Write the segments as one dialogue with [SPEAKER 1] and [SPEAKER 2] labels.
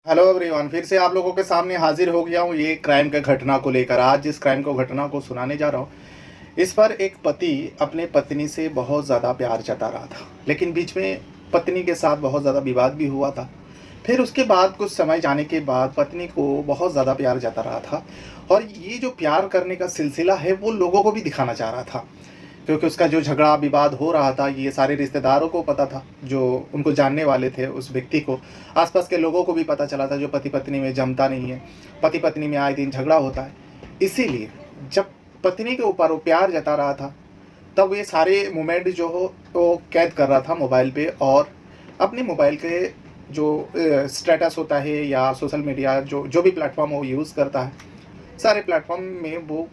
[SPEAKER 1] Hello everyone, फिर से आप लोगों के सामने हाजिर हो गया हूँ ये क्राइम के घटना को लेकर। आज जिस क्राइम को घटना को सुनाने जा रहा हूँ, इस पर एक पति अपने पत्नी से बहुत ज़्यादा प्यार जता रहा था, लेकिन बीच में पत्नी के साथ बहुत ज़्यादा विवाद भी हुआ था। फिर उसके बाद कुछ समय जाने के बाद पत्नी को बहुत ज़्यादा प्यार जता रहा था, और ये जो प्यार करने का सिलसिला है वो लोगों को भी दिखाना चाह रहा था, क्योंकि उसका जो झगड़ा विवाद हो रहा था ये सारे रिश्तेदारों को पता था, जो उनको जानने वाले थे उस व्यक्ति को। आसपास के लोगों को भी पता चला था, जो पति पत्नी में जमता नहीं है, पति पत्नी में आए दिन झगड़ा होता है। इसीलिए जब पत्नी के ऊपर वो प्यार जता रहा था, तब ये सारे मोमेंट जो हो वो कैद कर रहा था मोबाइल पे, और अपने मोबाइल के जो स्टेटस होता है या सोशल मीडिया जो जो भी प्लेटफॉर्म वो यूज़ करता है, सारे प्लेटफॉर्म में वो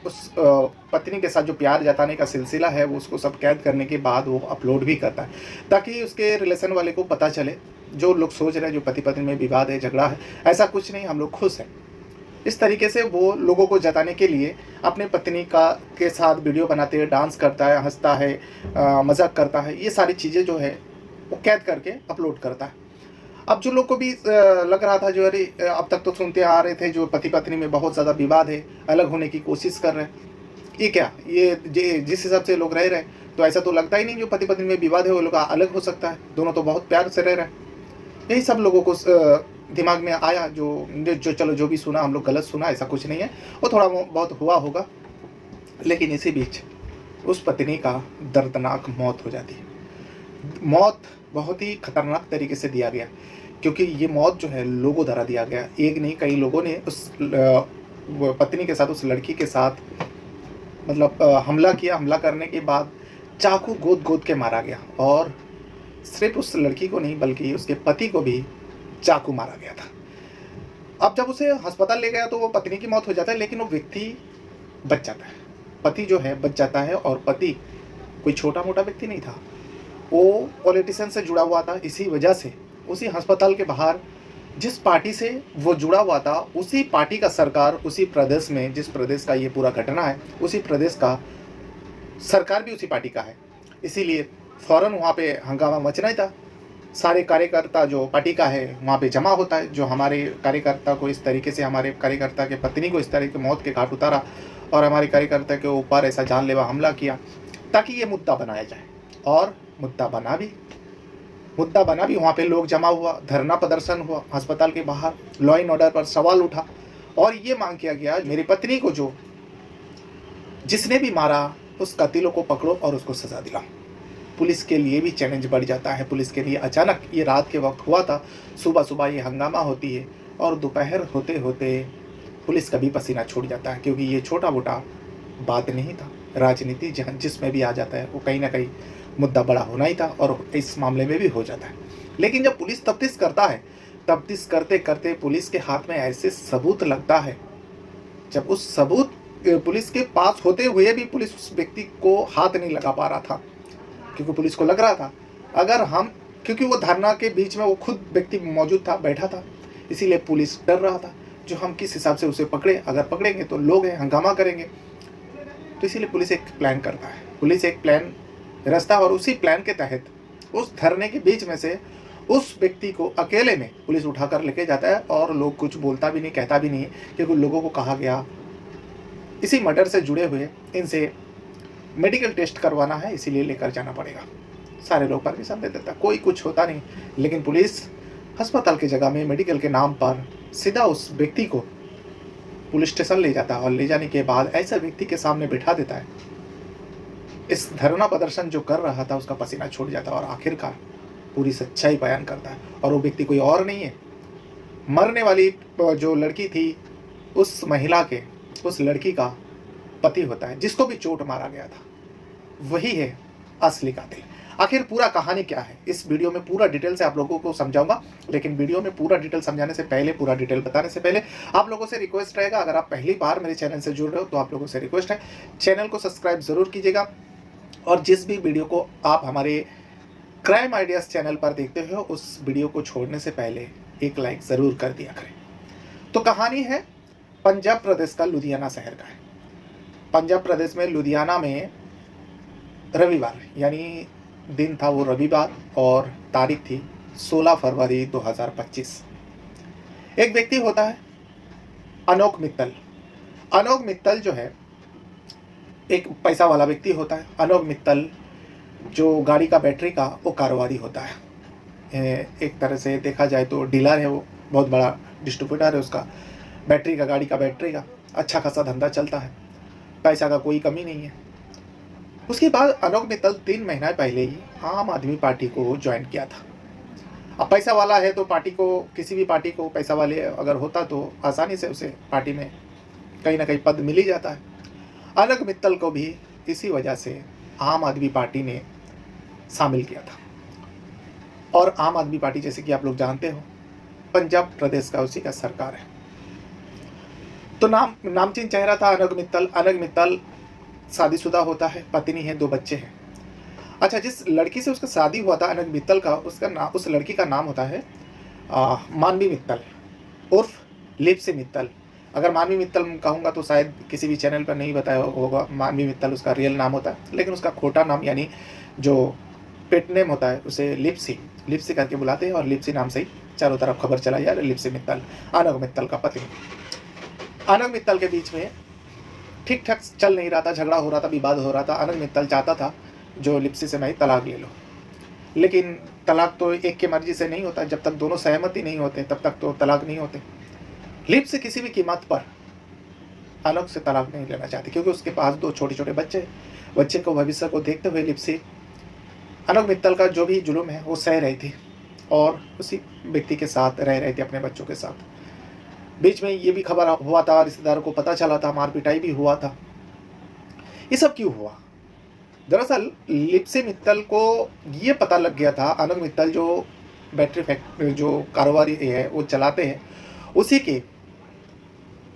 [SPEAKER 1] उस पत्नी के साथ जो प्यार जताने का सिलसिला है वो उसको सब कैद करने के बाद वो अपलोड भी करता है, ताकि उसके रिलेशन वाले को पता चले। जो लोग सोच रहे हैं जो पति पत्नी में विवाद है, झगड़ा है, ऐसा कुछ नहीं, हम लोग खुश हैं। इस तरीके से वो लोगों को जताने के लिए अपने पत्नी का के साथ वीडियो बनाते हुए डांस करता है, हंसता है, मजाक करता है, ये सारी चीज़ें जो है वो कैद करके अपलोड करता है। अब जो लोग को भी लग रहा था, जो अरे अब तक तो सुनते आ रहे थे जो पति पत्नी में बहुत ज़्यादा विवाद है, अलग होने की कोशिश कर रहे हैं, ये क्या, ये जिस हिसाब से लोग रह रहे हैं तो ऐसा तो लगता ही नहीं जो पति पत्नी में विवाद है वो लोग अलग हो सकता है, दोनों तो बहुत प्यार से रह रहे हैं। यही सब लोगों को दिमाग में आया, जो चलो जो भी सुना हम लोग गलत सुना, ऐसा कुछ नहीं है, वो थोड़ा बहुत हुआ होगा। लेकिन इसी बीच उस पत्नी का दर्दनाक मौत हो जाती है। मौत बहुत ही खतरनाक तरीके से दिया गया, क्योंकि ये मौत जो है लोगों द्वारा दिया गया। एक नहीं, कई लोगों ने उस वो पत्नी के साथ, उस लड़की के साथ मतलब हमला किया। हमला करने के बाद चाकू गोद गोद के मारा गया, और सिर्फ उस लड़की को नहीं बल्कि उसके पति को भी चाकू मारा गया था। अब जब उसे अस्पताल ले गया तो वो पत्नी की मौत हो जाता है, लेकिन वो व्यक्ति बच जाता है, पति जो है बच जाता है। और पति कोई छोटा मोटा व्यक्ति नहीं था, वो पॉलिटिशियन से जुड़ा हुआ था। इसी वजह से उसी अस्पताल के बाहर जिस पार्टी से वो जुड़ा हुआ था, उसी पार्टी का सरकार, उसी प्रदेश में, जिस प्रदेश का ये पूरा घटना है, उसी प्रदेश का सरकार भी उसी पार्टी का है। इसीलिए फ़ौरन वहाँ पे हंगामा मचना ही था। सारे कार्यकर्ता जो पार्टी का है वहाँ पे जमा होता है, जो हमारे कार्यकर्ता को इस तरीके से, हमारे कार्यकर्ता के पत्नी को इस तरह के मौत के घाट उतारा और हमारे कार्यकर्ता के ऊपर ऐसा जानलेवा हमला किया, ताकि ये मुद्दा बनाया जाए। और मुद्दा बना भी वहाँ पे लोग जमा हुआ, धरना प्रदर्शन हुआ अस्पताल के बाहर, लॉ एंड ऑर्डर पर सवाल उठा, और ये मांग किया गया मेरी पत्नी को जो जिसने भी मारा उस कातिलों को पकड़ो और उसको सजा दिलाओ। पुलिस के लिए भी चैलेंज बढ़ जाता है। पुलिस के लिए अचानक ये रात के वक्त हुआ था, सुबह सुबह ये हंगामा होती है, और दोपहर होते होते पुलिस का भी पसीना छूट जाता है, क्योंकि ये छोटा मोटा बात नहीं था। राजनीति जहाँ जिसमें भी आ जाता है वो कहीं ना कहीं मुद्दा बड़ा होना ही था, और इस मामले में भी हो जाता है। लेकिन जब पुलिस तफ्तीश करता है, तफ्तीश करते करते पुलिस के हाथ में ऐसे सबूत लगता है, जब उस सबूत पुलिस के पास होते हुए भी पुलिस उस व्यक्ति को हाथ नहीं लगा पा रहा था, क्योंकि पुलिस को लग रहा था अगर हम, क्योंकि वो धरना के बीच में वो खुद व्यक्ति मौजूद था, बैठा था, इसीलिए पुलिस डर रहा था जो हम किस हिसाब से उसे पकड़े, अगर पकड़ेंगे तो लोग हैं हंगामा करेंगे। तो इसीलिए पुलिस एक प्लान करता है, पुलिस एक प्लान रचता है, और उसी प्लान के तहत उस धरने के बीच में से उस व्यक्ति को अकेले में पुलिस उठाकर लेके जाता है, और लोग कुछ बोलता भी नहीं, कहता भी नहीं, क्योंकि लोगों को कहा गया इसी मर्डर से जुड़े हुए इनसे मेडिकल टेस्ट करवाना है, इसीलिए लेकर जाना पड़ेगा। सारे लोग परमिशन दे देता, कोई कुछ होता नहीं। लेकिन पुलिस अस्पताल की जगह में मेडिकल के नाम पर सीधा उस व्यक्ति को पुलिस स्टेशन ले जाता है, और ले जाने के बाद ऐसा व्यक्ति के सामने बिठा देता है। इस धरना प्रदर्शन जो कर रहा था उसका पसीना छूट जाता है, और आखिरकार पूरी सच्चाई बयान करता है। और वो व्यक्ति कोई और नहीं है, मरने वाली जो लड़की थी उस महिला के, उस लड़की का पति होता है, जिसको भी चोट मारा गया था, वही है असली कातिल। आखिर पूरा कहानी क्या है, इस वीडियो में पूरा डिटेल से आप लोगों को समझाऊंगा। लेकिन वीडियो में पूरा डिटेल समझाने से पहले, पूरा डिटेल बताने से पहले आप लोगों से रिक्वेस्ट रहेगा, अगर आप पहली बार मेरे चैनल से जुड़ रहे हो तो आप लोगों से रिक्वेस्ट है चैनल को सब्सक्राइब ज़रूर कीजिएगा, और जिस भी वीडियो को आप हमारे क्राइम आइडियाज़ चैनल पर देखते हो उस वीडियो को छोड़ने से पहले एक लाइक ज़रूर कर दिया करें। तो कहानी है पंजाब प्रदेश का, लुधियाना शहर का है। पंजाब प्रदेश में लुधियाना में रविवार, यानी दिन था वो रविवार, और तारीख थी 16 फरवरी 2025। एक व्यक्ति होता है अनोख मित्तल। अनोख मित्तल जो है एक पैसा वाला व्यक्ति होता है। अनोख मित्तल जो गाड़ी का बैटरी का वो कारोबारी होता है। एक तरह से देखा जाए तो डीलर है, वो बहुत बड़ा डिस्ट्रीब्यूटर है उसका बैटरी का, गाड़ी का बैटरी का अच्छा खासा धंधा चलता है, पैसा का कोई कमी नहीं है। उसके बाद अनोख मित्तल 3 महीना पहले ही आम आदमी पार्टी को ज्वाइन किया था। अब पैसा वाला है तो पार्टी को, किसी भी पार्टी को पैसा वाले अगर होता तो आसानी से उसे पार्टी में कहीं ना कहीं पद मिल ही जाता है। अनोख मित्तल को भी इसी वजह से आम आदमी पार्टी ने शामिल किया था। और आम आदमी पार्टी जैसे कि आप लोग जानते हो पंजाब प्रदेश का उसी का सरकार है। तो नामचीन चेहरा था अनोख मित्तल। अनोख मित्तल शादीशुदा होता है, पत्नी है, 2 बच्चे हैं। अच्छा, जिस लड़की से उसका शादी हुआ था अनोख मित्तल का, उसका नाम, उस लड़की का नाम होता है मानवी मित्तल उर्फ लिप्सी मित्तल। अगर मानवी मित्तल कहूँगा तो शायद किसी भी चैनल पर नहीं बताया होगा, मानवी मित्तल उसका रियल नाम होता है, लेकिन उसका खोटा नाम यानी जो पेट नेम होता है उसे लिप्सी करके बुलाते हैं और लिप्सी नाम से ही चारों तरफ खबर चला यार लिप्सी मित्तल अनोख मित्तल का पति। अनोख मित्तल के बीच में ठीक ठाक चल नहीं रहा था, झगड़ा हो रहा था, विवाद हो रहा था। अनोख मित्तल चाहता था जो लिप्सी से मैं तलाक ले लो, लेकिन तलाक तो एक के मर्जी से नहीं होता, जब तक दोनों सहमति नहीं होते तब तक तो तलाक नहीं होते। लिप्सी किसी भी कीमत पर अनोख से तलाक नहीं लेना चाहती, क्योंकि उसके पास 2 छोटे छोटे बच्चे को भविष्य को देखते हुए लिप्सी अनोख मित्तल का जो भी जुल्म है वो सह रही थी और उसी व्यक्ति के साथ रह रही थी, अपने बच्चों के साथ। बीच में ये भी खबर हुआ था, रिश्तेदारों को पता चला था, मार पिटाई भी हुआ था। ये सब क्यों हुआ? दरअसल लिप्सी मित्तल को ये पता लग गया था, अनोख मित्तल जो बैटरी फैक्ट्री जो कारोबारी है वो चलाते हैं, उसी के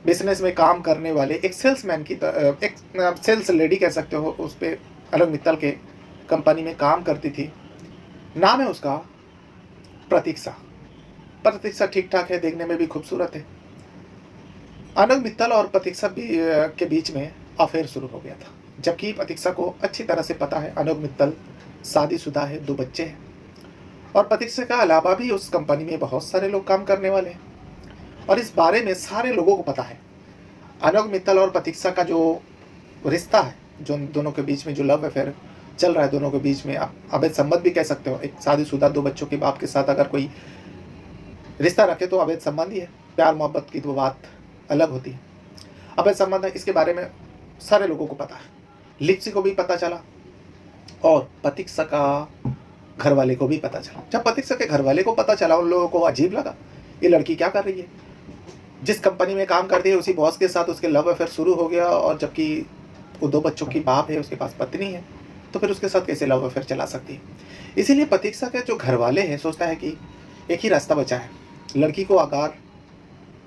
[SPEAKER 1] बिजनेस में काम करने वाले एक सेल्समैन की एक सेल्स लेडी कह सकते हो, उस पर अनोख मित्तल के कंपनी में काम करती थी। नाम है उसका प्रतीक्षा ठीक ठाक है, देखने में भी खूबसूरत है। अनोख मित्तल और प्रतीक्षा के बीच में अफेयर शुरू हो गया था, जबकि प्रतीक्षा को अच्छी तरह से पता है अनोख मित्तल शादीशुदा है, 2 बच्चे हैं और प्रतीक्षा का अलावा भी उस कंपनी में बहुत सारे लोग काम करने वाले हैं और इस बारे में सारे लोगों को पता है। अनोख मित्तल और प्रतीक्षा का जो रिश्ता है, जो दोनों के बीच में जो लव अफेयर चल रहा है, दोनों के बीच में आप अवैध संबंध भी कह सकते हो। एक शादीशुदा 2 बच्चों के बाप के साथ अगर कोई रिश्ता रखे तो अवैध संबंध ही है, प्यार मोहब्बत की तो बात अलग होती है। अवैध संबंध है, इसके बारे में सारे लोगों को पता है। लिप्सी को भी पता चला और प्रतीक्षा का घर वाले को भी पता चला। जब प्रतीक्षा के घर वाले को पता चला, उन लोगों को अजीब लगा, ये लड़की क्या कर रही है, जिस कंपनी में काम करती है उसी बॉस के साथ उसके लव अफेयर शुरू हो गया, और जबकि वो 2 बच्चों की बाप है, उसके पास पत्नी है, तो फिर उसके साथ कैसे लव अफेयर चला सकती है। इसीलिए प्रतीक्षा के जो घर वाले हैं सोचता है कि एक ही रास्ता बचा है, लड़की को अगर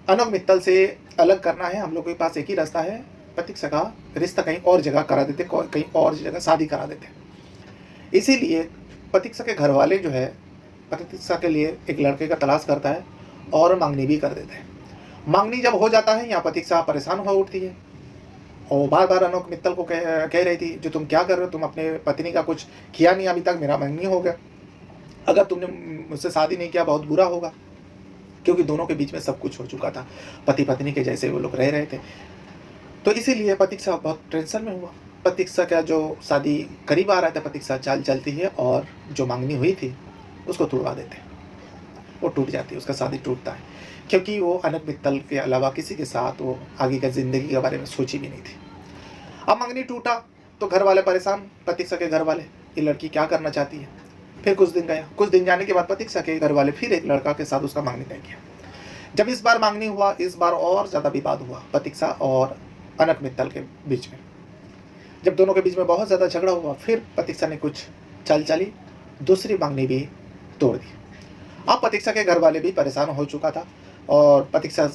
[SPEAKER 1] अनोख मित्तल से अलग करना है, हम लोग के पास एक ही रास्ता है, प्रतीक्षा का रिश्ता कहीं और जगह करा देते, कहीं और जगह शादी करा देते। इसीलिए प्रतीक्षा के घर वाले जो है प्रतीक्षा के लिए एक लड़के का तलाश करता है और मांगनी भी कर देते हैं। मांगनी जब हो जाता है, यहाँ प्रतीक्षा परेशान हो उठती है और बार बार अनोख मित्तल को कह रही थी, जो तुम क्या कर रहे हो, तुम अपने पत्नी का कुछ किया नहीं अभी तक, मेरा मांगनी हो गया, अगर तुमने मुझसे शादी नहीं किया बहुत बुरा होगा, क्योंकि दोनों के बीच में सब कुछ हो चुका था, पति पत्नी के जैसे वो लोग रह रहे थे। तो इसीलिए प्रतीक्षा बहुत टेंशन में हुआ। प्रतीक्षा का जो शादी करीब आ रहा था, प्रतीक्षा चाल चलती है और जो मांगनी हुई थी उसको तोड़वा देते हैं, वो टूट जाती है, उसका शादी टूटता है, क्योंकि वो अनोख मित्तल के अलावा किसी के साथ वो आगे का ज़िंदगी के बारे में सोची भी नहीं थी। अब मांगनी टूटा तो घर वाले परेशान, प्रतीक्षा के घर वाले, ये लड़की क्या करना चाहती है। फिर कुछ दिन गया, कुछ दिन जाने के बाद प्रतीक्षा के घर वाले फिर एक लड़का के साथ उसका मांगनी तय किया। जब इस बार मांगनी हुआ, इस बार और ज़्यादा विवाद हुआ प्रतीक्षा और अनोख मित्तल के बीच में। जब दोनों के बीच में बहुत ज़्यादा झगड़ा हुआ, फिर प्रतीक्षा ने कुछ चाल चली, दूसरी मांगनी भी तोड़ दी। अब प्रतीक्षा के घर वाले भी परेशान हो चुका था और प्रतीक्षा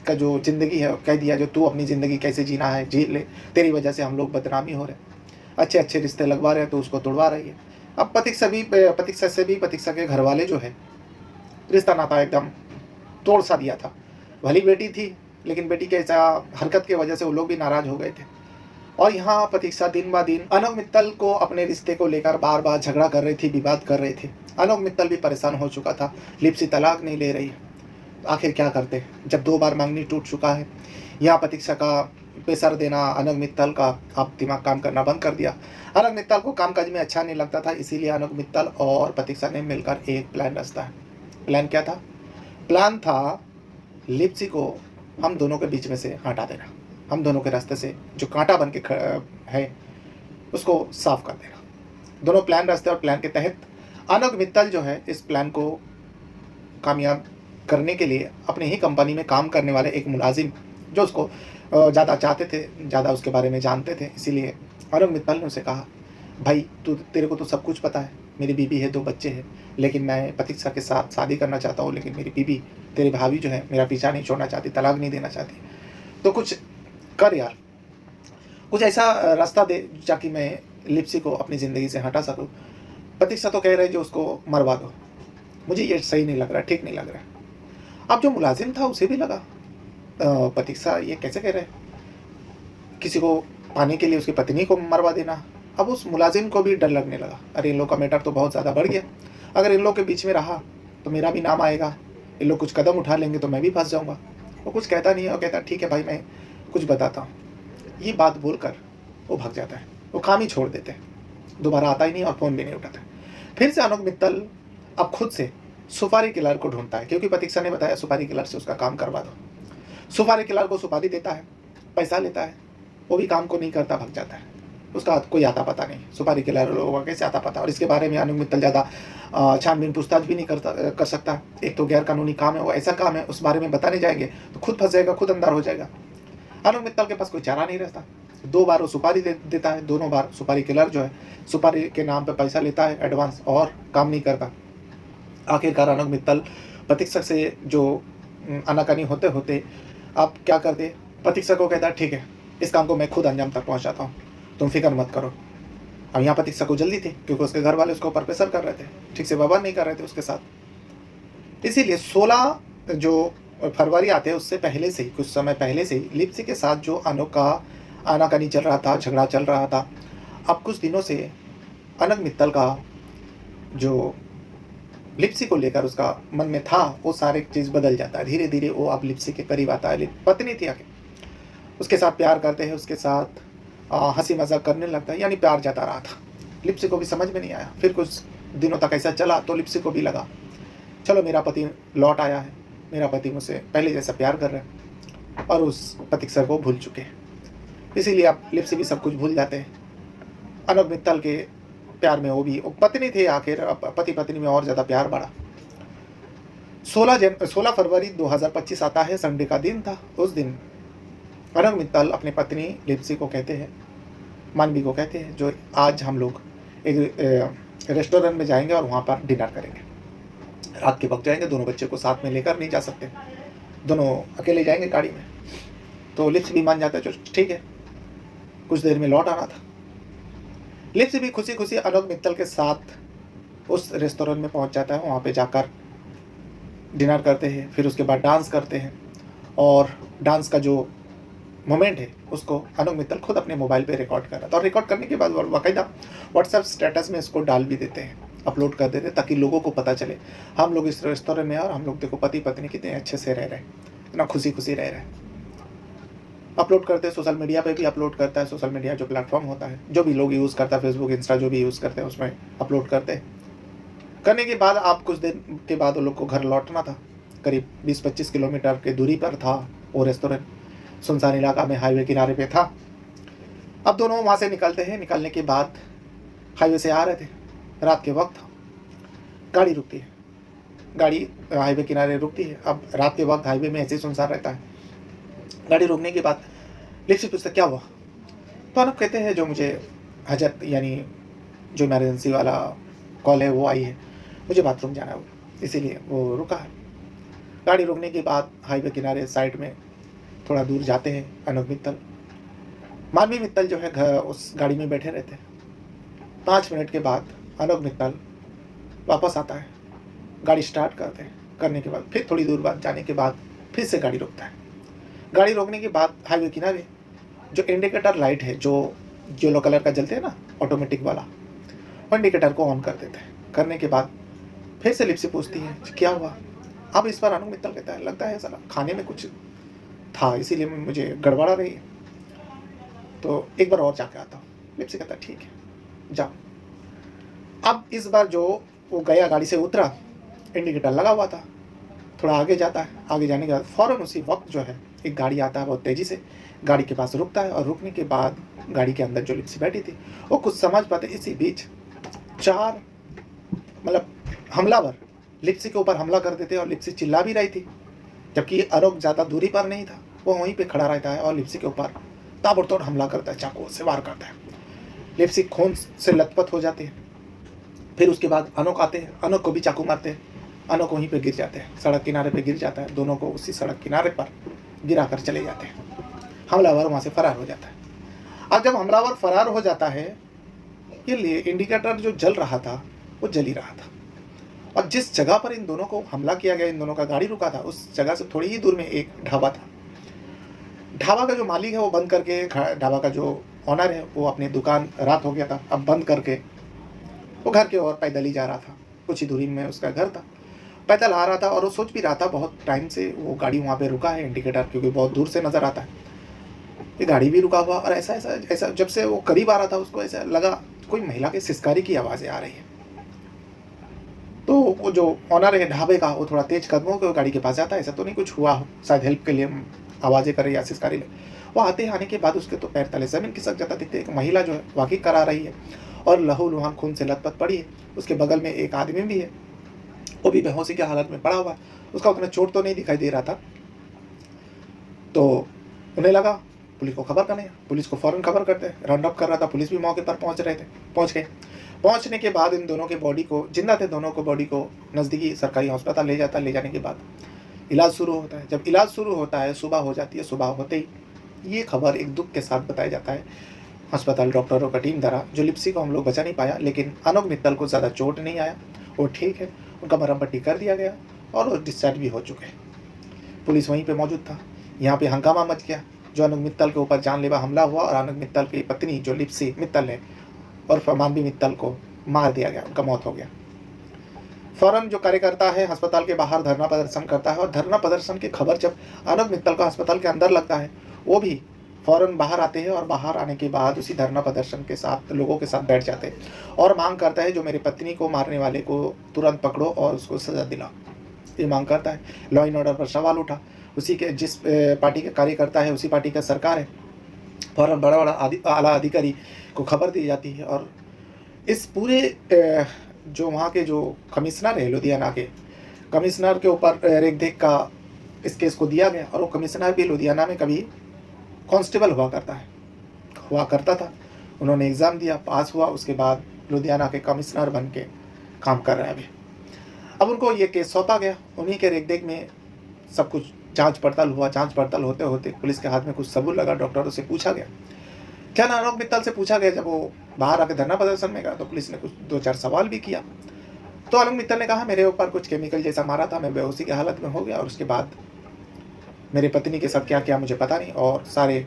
[SPEAKER 1] का जो ज़िंदगी है कह दिया, जो तू अपनी ज़िंदगी कैसे जीना है जी ले, तेरी वजह से हम लोग बदनामी हो रहे, अच्छे अच्छे रिश्ते लगवा रहे हैं तो उसको तोड़वा रही है। अब प्रतीक्षा से भी प्रतीक्षा के घर वाले जो है रिश्ता नाता एकदम तोड़ सा दिया था। भली बेटी थी, लेकिन बेटी के ऐसा हरकत की वजह से वो लोग भी नाराज़ हो गए थे। और यहाँ प्रतीक्षा दिन ब दिन अनोख मित्तल को अपने रिश्ते को लेकर बार बार झगड़ा कर रही थी, विवाद कर रही थी। अनोख मित्तल भी परेशान हो चुका था, लिप्सी तलाक नहीं ले रही है, आखिर क्या करते जब 2 बार मांगनी टूट चुका है। यहाँ प्रतीक्षा का प्रेशर देना अनग मित्तल का अब दिमाग काम करना बंद कर दिया। अनग मित्तल को कामकाज में अच्छा नहीं लगता था, इसीलिए अनग मित्तल और प्रतीक्षा ने मिलकर एक प्लान रचता है। प्लान क्या था? प्लान था लिप्सी को हम दोनों के बीच में से हटा देना, हम दोनों के रास्ते से जो कांटा बन के है उसको साफ कर देना। दोनों प्लान रचते और प्लान के तहत अनग मित्तल जो है इस प्लान को कामयाब करने के लिए अपनी ही कंपनी में काम करने वाले एक मुलाजिम जो उसको ज़्यादा चाहते थे, ज़्यादा उसके बारे में जानते थे, इसीलिए अनग मित्तल ने उसे कहा, भाई तेरे को तो सब कुछ पता है, मेरी बीवी है, 2 बच्चे हैं, लेकिन मैं प्रतीक्षा के साथ शादी करना चाहता हूँ, लेकिन मेरी बीवी तेरी भाभी जो है मेरा पीछा नहीं छोड़ना चाहती, तलाक नहीं देना चाहती, तो कुछ कर यार, कुछ ऐसा रास्ता दे ताकि मैं लिप्सी को अपनी ज़िंदगी से हटा सकूँ। प्रतीक्षा तो कह रहे जो उसको मरवा दो, मुझे ये सही नहीं लग रहा, ठीक नहीं लग रहा। अब जो मुलाजिम था उसे भी लगा प्रतीक्षा ये कैसे कह रहे हैं, किसी को पाने के लिए उसकी पत्नी को मरवा देना। अब उस मुलाजिम को भी डर लगने लगा, अरे इन लोग का मैटर तो बहुत ज़्यादा बढ़ गया, अगर इन लोग के बीच में रहा तो मेरा भी नाम आएगा, इन लोग कुछ कदम उठा लेंगे तो मैं भी फंस जाऊँगा। वो कुछ कहता नहीं है, वो कहता ठीक है भाई मैं कुछ बताता हूँ। ये बात बोलकर वो भाग जाता है, वो काम ही छोड़ देते हैं, दोबारा आता ही नहीं और फ़ोन भी नहीं उठाता। फिर से अनोख मित्तल अब खुद से सुपारी किलर को ढूंढता है, क्योंकि प्रतीक्षा ने बताया सुपारी किलर से उसका काम करवा दो। सुपारी किलर को सुपारी देता है, पैसा लेता है, वो भी काम को नहीं करता, भाग जाता है, उसका कोई आता पता नहीं। सुपारी किलर लोगों का कैसे आता पता, और इसके बारे में अनोख मित्तल ज़्यादा छानबीन पूछताछ भी नहीं कर सकता। एक तो गैर कानूनी काम है, वो ऐसा काम है उस बारे में बताने जाएंगे तो खुद फंस जाएगा, खुद अंदर हो जाएगा। अनोख मित्तल के पास कोई चारा नहीं रहता। 2 बार वो सुपारी देता है, दोनों बार सुपारी किलर जो है सुपारी के नाम पे पैसा लेता है एडवांस और काम नहीं करता। आखिरकार अनोख मित्तल प्रतीक्षा से जो आनाकानी होते होते आप क्या करते, प्रतीक्षा को कहता है ठीक है इस काम को मैं खुद अंजाम तक पहुंचाता हूं, तुम फिक्र मत करो। अब यहाँ प्रतीक्षा को जल्दी थी क्योंकि उसके घर वाले उसको ऊपर प्रेशर कर रहे थे, ठीक से व्यवहार नहीं कर रहे थे उसके साथ। इसीलिए 16 जो फरवरी आते हैं उससे पहले से ही, कुछ समय पहले से ही लिप्सी के साथ जो अनोख का आनाकानी चल रहा था, झगड़ा चल रहा था, अब कुछ दिनों से अनोख मित्तल का जो लिप्सी को लेकर उसका मन में था वो सारे चीज़ बदल जाता है। धीरे धीरे वो अब लिप्सी के करीब आता है। पत्नी थी आके उसके साथ प्यार करते हैं, उसके साथ हंसी मजाक करने लगता है, यानी प्यार जाता रहा था। लिप्सी को भी समझ में नहीं आया। फिर कुछ दिनों तक ऐसा चला तो लिप्सी को भी लगा चलो मेरा पति लौट आया है, मेरा पति मुझसे पहले जैसा प्यार कर रहा है, और उस प्रतीक्षा को भूल चुके हैं। इसीलिए अब लिप्सी भी सब कुछ भूल जाते हैं। अनोख मित्तल के प्यार में वो भी पत्नी थे, आखिर पति पत्नी में और ज़्यादा प्यार बढ़ा। 16 फरवरी 2025 आता है, संडे का दिन था। उस दिन अनोख मित्तल अपनी पत्नी लिप्सी को कहते हैं, मानवी को कहते हैं, जो आज हम लोग एक रेस्टोरेंट में जाएंगे और वहाँ पर डिनर करेंगे। रात के वक्त जाएंगे, दोनों बच्चे को साथ में लेकर नहीं जा सकते, दोनों अकेले जाएंगे गाड़ी में। तो लिप्सी भी मान जाता है, जो ठीक है, कुछ देर में लौट आना था। लिप्सी भी खुशी खुशी अनोख मित्तल के साथ उस रेस्टोरेंट में पहुंच जाता है। वहाँ पे जाकर डिनर करते हैं, फिर उसके बाद डांस करते हैं, और डांस का जो मोमेंट है उसको अनोख मित्तल खुद अपने मोबाइल पे रिकॉर्ड कर रहा था, और रिकॉर्ड करने के बाद बाकायदा व्हाट्सएप स्टेटस में इसको डाल भी देते हैं, अपलोड कर देते हैं, ताकि लोगों को पता चले हम लोग इस रेस्टोरेंट में हैं और हम लोग देखो पति पत्नी कितने अच्छे से रह रहे हैं, इतना खुशी खुशी रह रहे हैं। अपलोड करते हैं, सोशल मीडिया पे भी अपलोड करता है। सोशल मीडिया जो प्लेटफॉर्म होता है, जो भी लोग यूज़ करता है, फेसबुक इंस्टा जो भी यूज़ करते हैं उसमें अपलोड करते हैं। करने के बाद आप कुछ दिन के बाद वो लोग को घर लौटना था। करीब 20-25 किलोमीटर की दूरी पर था वो रेस्टोरेंट, सुनसान इलाका में, हाईवे किनारे पे था। अब दोनों वहाँ से निकलते हैं। निकलने के बाद हाईवे से आ रहे थे, रात के वक्त गाड़ी रुकती है, गाड़ी हाईवे किनारे रुकती है। अब रात के वक्त हाईवे में ऐसे ही सुनसान रहता है। गाड़ी रोकने के बाद लिप्सी पूछता क्या हुआ, तो अनूप कहते हैं जो मुझे हजरत यानी जो इमरजेंसी वाला कॉल है वो आई है, मुझे बाथरूम जाना है, इसीलिए वो रुका है। गाड़ी रोकने के बाद हाईवे किनारे साइड में थोड़ा दूर जाते हैं अनोख मित्तल। मानवी मित्तल जो है घर उस गाड़ी में बैठे रहते हैं। 5 मिनट के बाद अनोख मित्तल वापस आता है, गाड़ी स्टार्ट करते हैं। करने के बाद फिर थोड़ी दूर बाद जाने के बाद फिर से गाड़ी रोकता है। गाड़ी रोकने के बाद हाईवे किनारे जो इंडिकेटर लाइट है, जो येलो कलर का जलते हैं ना ऑटोमेटिक वाला, वो इंडिकेटर को ऑन कर देते हैं। करने के बाद फिर से लिप्सी पूछती है क्या हुआ, अब इस पर अनुप मित्तल कहता है लगता है साला खाने में कुछ था इसीलिए मुझे गड़बड़ा रही है, तो एक बार और जाके आता हूँ। लिप्सी कहता है ठीक है जाओ। अब इस बार जो वो गया गाड़ी से उतरा, इंडिकेटर लगा हुआ था, थोड़ा आगे जाता है, आगे जाने के बाद फ़ौरन उसी वक्त जो है एक गाड़ी आता है बहुत तेज़ी से, गाड़ी के पास रुकता है और रुकने के बाद गाड़ी के अंदर जो लिप्सी बैठी थी वो कुछ समझ पाते, इसी बीच 4 मतलब हमलावर लिप्सी के ऊपर हमला कर देते और लिप्सी चिल्ला भी रही थी, जबकि अनुप ज़्यादा दूरी पर नहीं था, वो वहीं पे खड़ा रहता है और लिप्सी के ऊपर ताबड़तोड़ हमला करता है, चाकू से वार करता है। लिप्सी खून से लथपथ हो जाती है। फिर उसके बाद अनुप आते हैं, अनुप को भी चाकू मारते हैं, अनुप वहीं पे गिर जाते हैं, सड़क किनारे पे गिर जाता है, दोनों को उसी सड़क किनारे पर गिरा कर चले जाते हैं। हमलावर वहाँ से फरार हो जाता है। अब जब हमलावर फरार हो जाता है, ये लिए इंडिकेटर जो जल रहा था वो जल ही रहा था, और जिस जगह पर इन दोनों को हमला किया गया, इन दोनों का गाड़ी रुका था, उस जगह से थोड़ी ही दूर में एक ढाबा था। ढाबा का जो मालिक है वो बंद करके, ढाबा का जो ऑनर है वो अपनी दुकान, रात हो गया था, अब बंद करके वो घर के ओर पैदल ही जा रहा था। कुछ ही दूरी में उसका घर था, पैदल आ रहा था और वो सोच भी रहा था बहुत टाइम से वो गाड़ी वहाँ पे रुका है, इंडिकेटर क्योंकि बहुत दूर से नज़र आता है, ये गाड़ी भी रुका हुआ, और ऐसा ऐसा ऐसा जब से वो करीब आ रहा था उसको ऐसा लगा कोई महिला के सिसकारी की आवाज़ें आ रही है। तो वो जो ऑनर है ढाबे का वो थोड़ा तेज कदमों के गाड़ी के पास जाता है, ऐसा तो नहीं कुछ हुआ हो, शायद हेल्प के लिए आवाज़ें करे या सिसकारी ले। वो आते आने के बाद उसके तो पैर तले ज़मीन खिसक जाता, दिखते एक महिला जो है वाकिफ करा रही है और लहूलुहान खून से लथपथ पड़ी है। उसके बगल में एक आदमी भी है, वो भी बेहोशी की हालत में पड़ा हुआ है, उसका उतना चोट तो नहीं दिखाई दे रहा था। तो उन्हें लगा पुलिस को खबर करने, पुलिस को फ़ौरन खबर करते, राउंड अप कर रहा था, पुलिस भी मौके पर पहुंच गए। पहुंचने के बाद इन दोनों के बॉडी को, जिंदा थे दोनों को, बॉडी को नज़दीकी सरकारी अस्पताल ले जाता। ले जाने के बाद इलाज शुरू होता है। जब इलाज शुरू होता है, सुबह हो जाती है, सुबह होते ही ये खबर एक दुख के साथ बताया जाता है अस्पताल डॉक्टरों का टीम द्वारा, जो लिप्सी को हम लोग बचा नहीं पाया, लेकिन अनुप मित्तल को ज़्यादा चोट नहीं आया, वो ठीक है, उनका मरहम पट्टी कर दिया गया और वो डिस्चार्ज भी हो चुके। पुलिस वहीं पे मौजूद था। यहाँ पे हंगामा मच गया, जो अनुप मित्तल के ऊपर जानलेवा हमला हुआ और अनुप मित्तल की पत्नी जो लिप्सी मित्तल है और मानवी मित्तल को मार दिया गया, उनका मौत हो गया। फौरन जो कार्यकर्ता है अस्पताल के बाहर धरना प्रदर्शन करता है, और धरना प्रदर्शन की खबर जब अनुप मित्तल का अस्पताल के अंदर लगता है, वो भी फ़ौरन बाहर आते हैं और बाहर आने के बाद उसी धरना प्रदर्शन के साथ लोगों के साथ बैठ जाते हैं और मांग करता है जो मेरी पत्नी को मारने वाले को तुरंत पकड़ो और उसको सज़ा दिलाओ, ये मांग करता है। लॉ एंड ऑर्डर पर सवाल उठा, उसी के जिस पार्टी के कार्यकर्ता है उसी पार्टी का सरकार है, फ़ौरन बड़ा बड़ा आला अधिकारी को खबर दी जाती है और इस पूरे जो वहाँ के जो कमिश्नर है लुधियाना के, कमिश्नर के ऊपर रेख देख का इस केस को दिया गया। और वो कमिश्नर भी लुधियाना में कभी कांस्टेबल हुआ करता था। उन्होंने एग्ज़ाम दिया, पास हुआ, उसके बाद लुधियाना के कमिश्नर बन के काम कर रहे हैं अभी। अब उनको ये केस सौंपा गया, उन्हीं के रेख देख में सब कुछ जांच पड़ताल हुआ। जांच पड़ताल होते होते पुलिस के हाथ में कुछ सबूत लगा। डॉक्टरों से पूछा गया, क्या ना अनुप मित्तल से पूछा गया, जब वो बाहर आके धरना प्रदर्शन में गया तो पुलिस ने कुछ 2-4 सवाल भी किया। तो अनुप मित्तल ने कहा मेरे ऊपर कुछ केमिकल जैसा मारा था, मैं बेहोशी की हालत में हो गया और उसके बाद मेरे पत्नी के साथ क्या किया मुझे पता नहीं, और सारे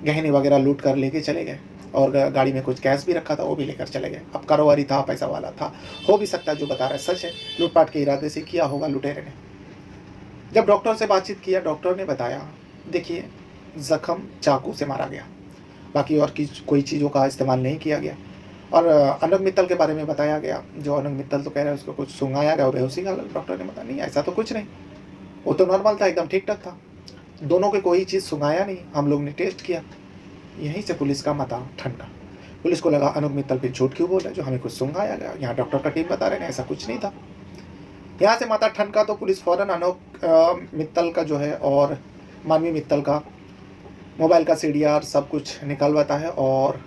[SPEAKER 1] गहने वगैरह लूट कर लेके चले गए और गाड़ी में कुछ कैश भी रखा था वो भी लेकर चले गए। अब कारोबारी था, पैसा वाला था, हो भी सकता है जो बता रहा है सच है, लूटपाट के इरादे से किया होगा लुटेरे ने। जब डॉक्टर से बातचीत किया, डॉक्टर ने बताया देखिए जख्म चाकू से मारा गया, बाकी और कोई चीज़ों का इस्तेमाल नहीं किया गया। और अनुप मित्तल के बारे में बताया गया, जो अनुप मित्तल तो कह रहे हैं उसको कुछ सुंघाया गया, बेहोशी का। डॉक्टर ने बताया नहीं ऐसा तो कुछ नहीं, वो तो नॉर्मल था, एकदम ठीक ठाक था, दोनों के कोई चीज़ सुंघाया नहीं, हम लोग ने टेस्ट किया। यहीं से पुलिस का माथा ठनका। पुलिस को लगा अनुप मित्तल पे झूठ क्यों बोला, जो हमें कुछ सुंघाया गया, यहाँ डॉक्टर का टीम बता रहे हैं ऐसा कुछ नहीं था। यहाँ से माथा ठनका तो पुलिस फ़ौरन अनुप मित्तल का जो है और मानवी मित्तल का मोबाइल का CDR सब कुछ निकलवाता है और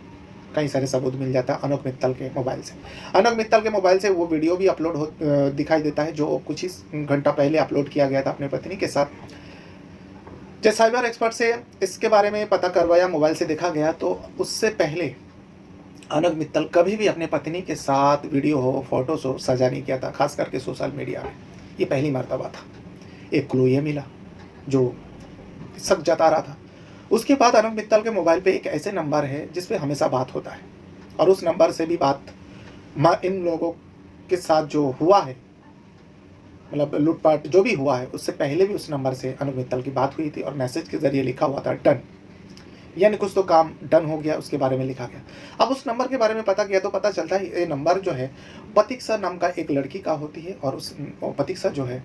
[SPEAKER 1] कई सारे सबूत मिल जाता है अनुप मित्तल के मोबाइल से। अनुप मित्तल के मोबाइल से वो वीडियो भी अपलोड दिखाई देता है जो कुछ ही घंटा पहले अपलोड किया गया था अपनी पत्नी के साथ। जब साइबर एक्सपर्ट से इसके बारे में पता करवाया, मोबाइल से देखा गया, तो उससे पहले अनुप मित्तल कभी भी अपने पत्नी के साथ वीडियो हो, फोटोज हो साझा नहीं किया था, खास करके सोशल मीडिया में। ये पहली मर्तबा था। एक क्लू ये मिला जो शक जता रहा था। उसके बाद अनुप मित्तल के मोबाइल पे एक ऐसे नंबर है जिस पे हमेशा बात होता है और उस नंबर से भी बात इन लोगों के साथ जो हुआ है मतलब लूटपाट जो भी हुआ है उससे पहले भी उस नंबर से अनुप मित्तल की बात हुई थी और मैसेज के ज़रिए लिखा हुआ था डन, यानी कुछ तो काम डन हो गया, उसके बारे में लिखा गया। अब उस नंबर के बारे में पता किया तो पता चलता है ये नंबर जो है प्रतीक्षा नाम का एक लड़की का होती है और उस प्रतीक्षा जो है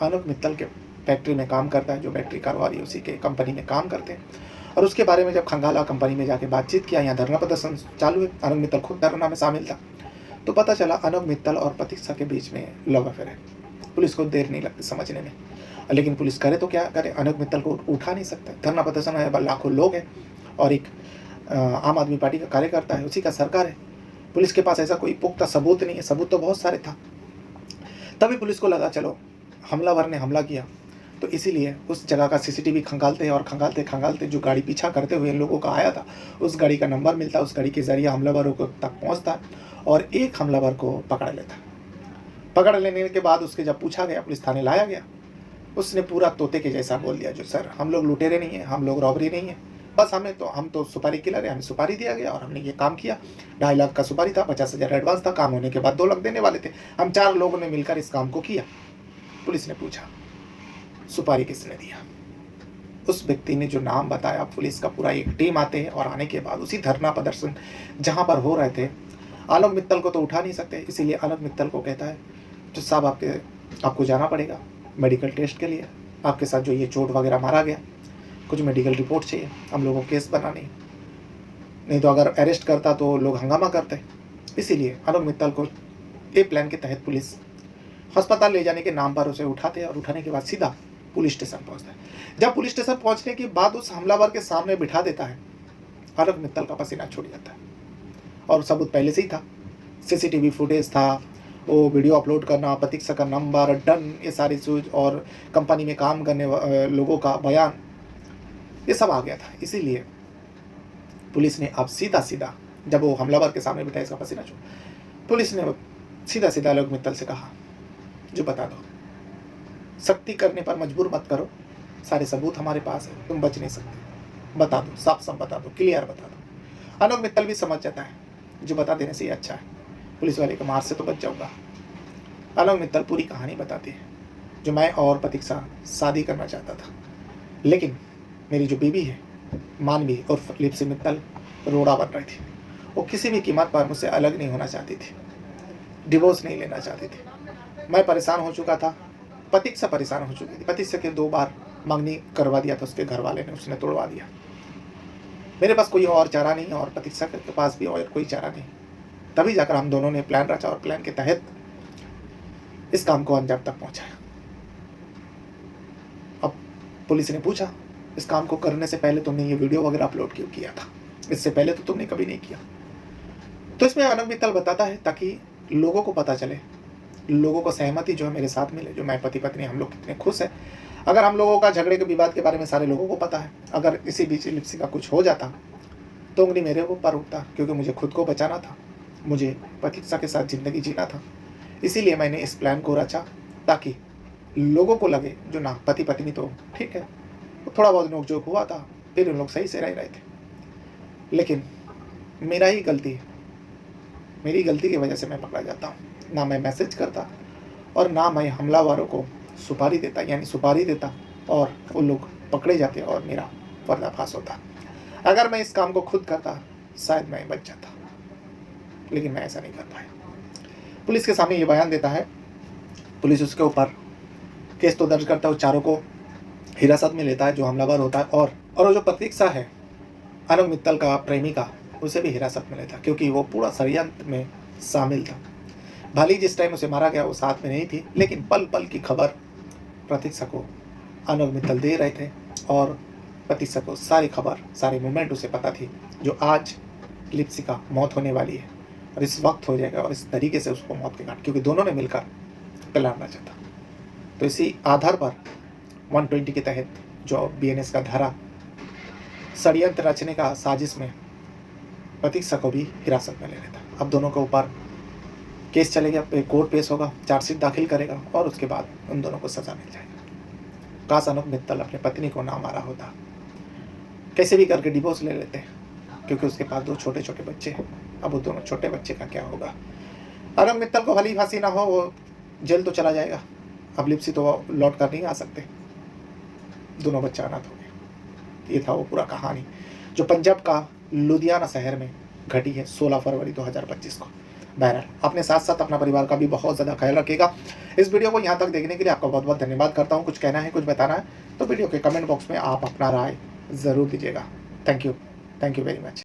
[SPEAKER 1] अनुप मित्तल के फैक्ट्री में काम करता है, जो बैटरी कारोबारी उसी के कंपनी में काम करते हैं। और उसके बारे में जब खंगाला कंपनी में जाके बातचीत किया, यहाँ धरना प्रदर्शन चालू है, अनुप मित्तल खुद धरना में शामिल था, तो पता चला अनुप मित्तल और प्रतीक्षा के बीच में लव अफेयर है। पुलिस को देर नहीं लगती समझने में, लेकिन पुलिस करे तो क्या करे, अनुप मित्तल को उठा नहीं सकता। धरना प्रदर्शन है, लाखों लोग हैं और एक आम आदमी पार्टी का कार्यकर्ता है, उसी का सरकार है। पुलिस के पास ऐसा कोई पुख्ता सबूत नहीं है, सबूत तो बहुत सारे था। तभी पुलिस को लगा चलो हमलावर ने हमला किया, तो इसीलिए उस जगह का सीसीटीवी खंगालते और खंगालते खंगालते जो गाड़ी पीछा करते हुए इन लोगों का आया था उस गाड़ी का नंबर मिलता, उस गाड़ी के जरिए हमलावरों को तक पहुंचता और एक हमलावर को पकड़ लेता। पकड़ लेने के बाद उसके जब पूछा गया, पुलिस थाने लाया गया, उसने पूरा तोते के जैसा बोल दिया, जो सर हम लोग लुटेरे नहीं हैं, हम लोग रॉबरी नहीं है, बस हम तो सुपारी किलर है, हमें सुपारी दिया गया और हमने ये काम किया। 2.5 लाख का सुपारी था, 50,000 एडवांस था, काम होने के बाद 2 लाख देने वाले थे, हम 4 लोगों ने मिलकर इस काम को किया। पुलिस ने पूछा सुपारी किसने दिया, उस व्यक्ति ने जो नाम बताया, पुलिस का पूरा एक टीम आते हैं और आने के बाद उसी धरना प्रदर्शन जहाँ पर हो रहे थे, अनुप मित्तल को तो उठा नहीं सकते, इसीलिए अनुप मित्तल को कहता है जो साहब आपको जाना पड़ेगा मेडिकल टेस्ट के लिए, आपके साथ जो ये चोट वगैरह मारा गया, कुछ मेडिकल रिपोर्ट चाहिए, हम लोगों को केस बनानी, नहीं तो अगर अरेस्ट करता तो लोग हंगामा करते। इसीलिए अनुप मित्तल को ए प्लान के तहत पुलिस अस्पताल ले जाने के नाम पर उसे उठाते हैं और उठाने के बाद सीधा पुलिस स्टेशन पहुंचता है। जब पुलिस स्टेशन पहुंचने के बाद उस हमलावर के सामने बिठा देता है, अनुप मित्तल का पसीना छूट जाता है और सबूत पहले से ही था, सीसीटीवी फुटेज था, वो वीडियो अपलोड करना, प्रतीक्षा का नंबर डन, ये सारी चीज और कंपनी में काम करने लोगों का बयान, ये सब आ गया था। इसीलिए पुलिस ने अब सीधा जब वो हमलावर के सामने बिठाया इसका पसीना छूट, पुलिस ने सीधा अनुप मित्तल से कहा जो बता दो, सख्ती करने पर मजबूर मत करो, सारे सबूत हमारे पास है, तुम बच नहीं सकते, बता दो, साफ बता दो, क्लियर बता दो। अनुप मित्तल भी समझ जाता है जो बता देने से ही अच्छा है, पुलिस वाले के मार से तो बच जाऊंगा। अनुप मित्तल पूरी कहानी बताती है, जो मैं और प्रतीक्षा शादी करना चाहता था, लेकिन मेरी जो बीवी है मानवी और लिप्सी मित्तल रोड़ा बन रही थी, वो किसी भी कीमत पर मुझसे अलग नहीं होना चाहती थी, डिवोर्स नहीं लेना चाहती थी। मैं परेशान हो चुका था, प्रतीक्षा परेशान हो चुकी थी, प्रतीक्षा के 2 बार मंगनी करवा दिया था उसके घर वाले ने, उसने तोड़वा दिया। मेरे पास कोई और चारा नहीं और प्रतीक्षा के पास भी और कोई चारा नहीं। तभी जाकर हम दोनों ने प्लान रचा और प्लान के तहत इस काम को अंजाम तक पहुंचाया। अब पुलिस ने पूछा इस काम को करने से पहले तुमने ये वीडियो वगैरह अपलोड क्यों किया था, इससे पहले तो तुमने कभी नहीं किया। तो इसमें अनुप मित्तल बताता है ताकि लोगों को पता चले, लोगों को सहमति जो है मेरे साथ मिले, जो मैं पति पत्नी हम लोग कितने खुश हैं। अगर हम लोगों का झगड़े के विवाद के बारे में सारे लोगों को पता है, अगर इसी बीच लिप्सी का कुछ हो जाता तो उंगली मेरे ऊपर उठता, क्योंकि मुझे खुद को बचाना था, मुझे प्रतीक्षा के साथ ज़िंदगी जीना था। इसीलिए मैंने इस प्लान को रचा ताकि लोगों को लगे जो ना पति पत्नी तो ठीक है, थोड़ा बहुत नोकझोंक हुआ था, फिर उन लोग सही से रह रहे थे, लेकिन मेरा ही गलती है, मेरी गलती की वजह से मैं पकड़ा जाता हूँ। ना मैं मैसेज करता और ना मैं हमलावरों को सुपारी देता, यानी सुपारी देता और वो लोग पकड़े जाते और मेरा पर्दाफाश होता। अगर मैं इस काम को खुद करता शायद मैं बच जाता, लेकिन मैं ऐसा नहीं कर पाया। पुलिस के सामने ये बयान देता है, पुलिस उसके ऊपर केस तो दर्ज करता है, चारों को हिरासत में लेता है जो हमलावर होता है, और वो जो प्रतीक्षा है अनुप मित्तल का प्रेमी का, उसे भी हिरासत में लेता, क्योंकि वो पूरा षड्यंत्र में शामिल था। भले जिस टाइम उसे मारा गया वो साथ में नहीं थी, लेकिन पल पल की खबर प्रतीक्षा को अनुप मित्तल दे रहे थे और प्रतीक्षा को सारी खबर, सारे मोमेंट उसे पता थी, जो आज लिप्सी का मौत होने वाली है और इस वक्त हो जाएगा और इस तरीके से उसको मौत के घाट, क्योंकि दोनों ने मिलकर पिलाना चाहता। तो इसी आधार पर 120 के तहत जो BNS का धारा षड्यंत्र रचने का साजिश में प्रतीक्षा को भी हिरासत में ले लेता। अब दोनों के ऊपर केस चलेगा, कोर्ट पेश होगा, चार्जशीट दाखिल करेगा और उसके बाद उन दोनों को सजा मिल जाएगी। काश अनुप मित्तल अपने पत्नी को ना मारा होता, कैसे भी करके डिवोर्स ले लेते, क्योंकि उसके पास 2 छोटे छोटे बच्चे हैं। अब वो दोनों छोटे बच्चे का क्या होगा। अनुप मित्तल को भली फांसी ना हो, वो जेल तो चला जाएगा, अब लिप्सी तो लौट कर नहीं आ सकते, दोनों बच्चे अनाथ हो गए। ये था वो पूरा कहानी जो पंजाब का लुधियाना शहर में घटी है 16 फरवरी 2025 को। बहरहाल अपने साथ साथ अपना परिवार का भी बहुत ज़्यादा ख्याल रखिएगा। इस वीडियो को यहाँ तक देखने के लिए आपका बहुत बहुत धन्यवाद करता हूँ। कुछ कहना है, कुछ बताना है तो वीडियो के कमेंट बॉक्स में आप अपना राय ज़रूर दीजिएगा। Thank you very much.